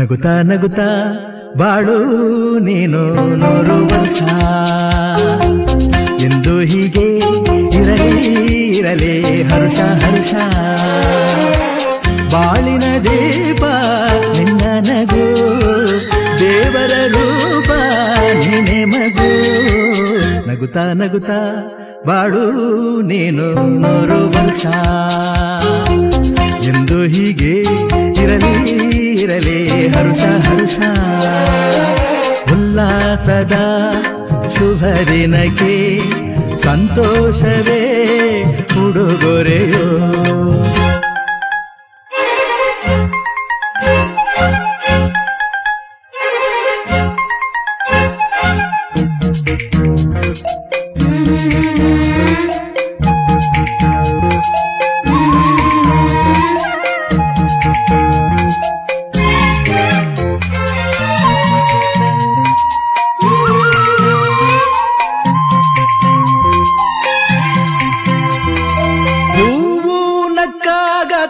ನಗುತ್ತಾ ನಗುತ್ತಾ ಬಾಳು ನೀನು 100 ವರ್ಷ ಎಂದು ಹೀಗೆ ಇರಲಿ ಹರುಷ ಹರುಷ ಬಾಳಿನ ದೀಪ ನಿನ್ನ ನಗು ದೇವರ ರೂಪ ನೀನೆ ಮಗು ನಗುತ್ತಾ ನಗುತ್ತಾ ಬಾಳು ನೀನು 100 ವರ್ಷ ಎಂದು ಹೀಗೆ ಇರಲಿ ಹರುಷ ಹರುಷ ಉಲ್ಲಾಸದ ಶುಭ ದಿನಕ್ಕೆ ಸಂತೋಷವೇ ಉಡುಗೊರೆಯೋ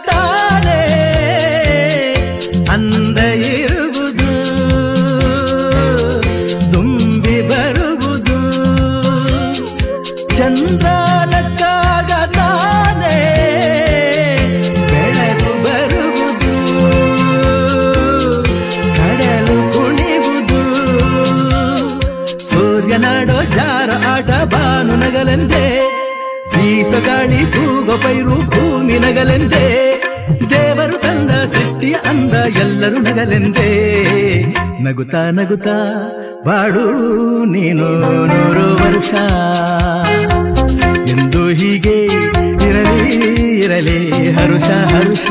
ತಾನೆ ಅಂದ ಇರುವುದು ತುಂಬಿ ಬರುವುದು ಚಂದ್ರನಕ್ಕಾಗ ತಾನೆ ಬೆಳಕು ಬರುವುದು ಕಡಲು ಕುಣಿವುದು ಸೂರ್ಯನಾಡೋ ಜಾರ ಆಟ ಬಾನು ನಗಲೆಂದೇ ಬೀಸಗಾಳಿ ತೂಗೋ ಪೈರು ಭೂಮಿ ನಗಲೆಂದೇ ದೇವರು ತಂದ ಸೃಷ್ಟಿಯ ಅಂದ ಎಲ್ಲರೂ ನಗಲೆಂದೇ ನಗುತ್ತಾ ನಗುತ್ತಾ ಬಾಳು ನೀನು 100 ವರ್ಷ ಎಂದು ಹೀಗೆ ಇರಲಿ ಹರುಷ ಹರುಷ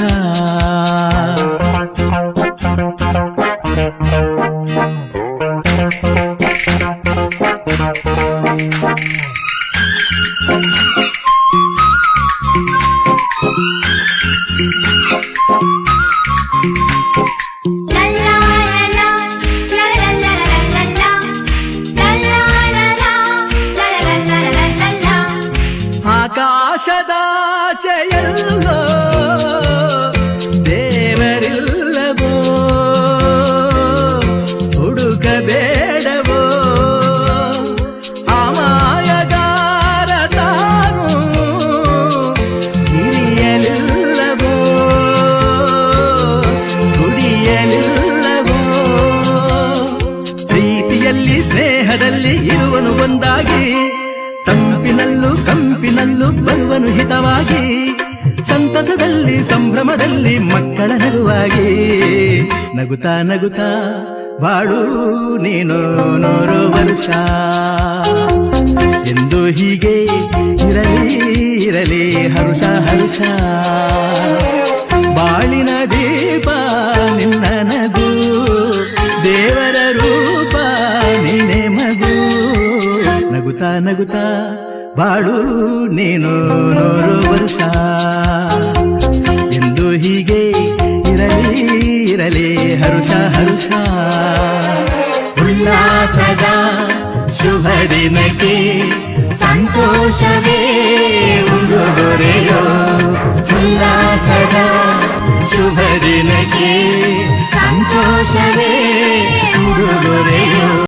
ಆಕಾಶದಾಚೆಯಲ್ಲೋ ದೇವರಿಲ್ಲವೋ ಹುಡುಕಬೇಡವೋ ಅಮಾಯಗಾರ ತಾನು ಹಿರಿಯಲಿಲ್ಲವೋ ಕುಡಿಯಲಿಲ್ಲವೋ ಪ್ರೀತಿಯಲ್ಲಿ ಸ್ನೇಹದಲ್ಲಿ ಇರುವನು ಒಂದಾಗಿ ತಂಪಿನಲ್ಲೂ ಕಂಪಿನಲ್ಲೂ ಬರುವನು ಹಿತವಾಗಿ ಸಂತಸದಲ್ಲಿ ಸಂಭ್ರಮದಲ್ಲಿ ಮಕ್ಕಳ ನಗುವಾಗಿ ನಗುತ್ತಾ ನಗುತ್ತಾ ಬಾಳು ನೀನು 100 ವರ್ಷ ಎಂದು ಹೀಗೆ ಇರಲಿ ಹರುಷ ಹರುಷ ಬಾಳಿನ ದೀಪ ನಿನ್ನ ನಗು ದೇವರ ರೂಪ ನೀನೆ ಮಗು ನಗುತ್ತಾ ನಗುತ್ತಾ ಬಾಳು ನೀನು 100 ವರ್ಷ ಎಂದು ಹೀಗೆ ಇರಲಿ ಹರುಷ ಹರುಷ ಉಲ್ಲಾಸದ ಶುಭ ದಿನಕ್ಕೆ ಸಂತೋಷವೇ ಉಡುಗೊರೆಯೋ ಉಲ್ಲಾಸದ ಶುಭ ದಿನಕ್ಕೆ ಸಂತೋಷವೇ ಉಡುಗೊರೆಯೋ